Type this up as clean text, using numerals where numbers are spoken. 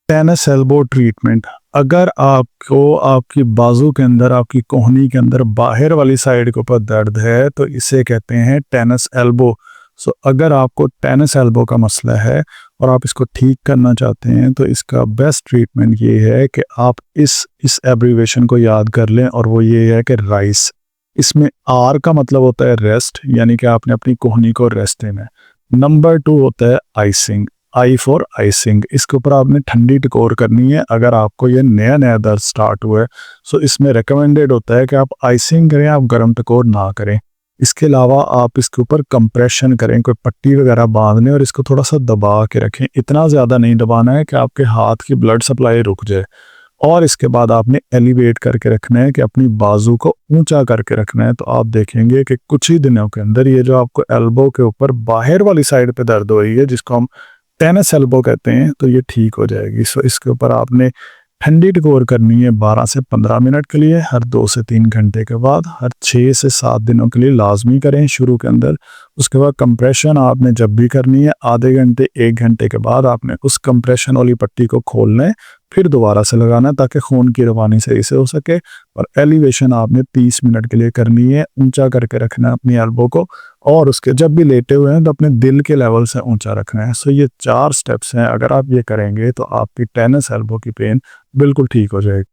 Tennis elbow treatment. अगर आपको आपकी बाजू के अंदर, आपकी कोहनी के अंदर बाहर वाली साइड के ऊपर दर्द है तो इसे कहते हैं टेनिस एल्बो। सो अगर आपको टेनिस एल्बो का मसला है और आप इसको ठीक करना चाहते हैं तो इसका बेस्ट ट्रीटमेंट ये है कि आप इस एब्रीवेशन को याद कर लें, और वो ये है कि राइस। इसमें आर का मतलब होता है रेस्ट, यानी कि आपने अपनी कोहनी को रेस्ट देना है। नंबर 2 होता है आइसिंग, आई फॉर आइसिंग। इसके ऊपर आपने ठंडी टकोर करनी है अगर आपको ये नया नया दर्द स्टार्ट हुआ है। सो इसमें रिकमेंडेड होता है कि आप आइसिंग करें, आप गर्म टकोर ना करें। इसके अलावा आप इसके ऊपर कंप्रेशन करें, कोई पट्टी वगैरह बांध लें और इसको थोड़ा सा दबा के रखें। इतना ज़्यादा नहीं दबाना है कि आपके हाथ की ब्लड सप्लाई रुक जाए। और इसके बाद आपने एलिवेट करके रखना है कि अपनी बाजू को ऊंचा करके रखना है। तो आप देखेंगे कि कुछ ही दिनों के अंदर ये जो आपको एल्बो के ऊपर बाहर वाली साइड पे दर्द हो रही है, जिसको हम टेनिस एल्बो कहते हैं, तो ये ठीक हो जाएगी। सो इसके ऊपर आपने ठंडी टकोर करनी है 12 से 15 मिनट के लिए, हर 2 से 3 घंटे के बाद, हर 6 से 7 दिनों के लिए लाजमी करें शुरू के अंदर। उसके बाद कंप्रेशन आपने जब भी करनी है, आधे घंटे 1 घंटे के बाद आपने उस कंप्रेशन वाली पट्टी को खोलना है, फिर दोबारा से लगाना है ताकि खून की रवानी सही से हो सके। और एलिवेशन आपने 30 मिनट के लिए करनी है, ऊंचा करके रखना है अपनी एल्बो को, और उसके जब भी लेटे हुए हैं तो अपने दिल के लेवल से ऊंचा रखना है। सो ये 4 स्टेप्स हैं, अगर आप ये करेंगे तो आपकी टेनिस एल्बो की पेन बिल्कुल ठीक हो जाएगी।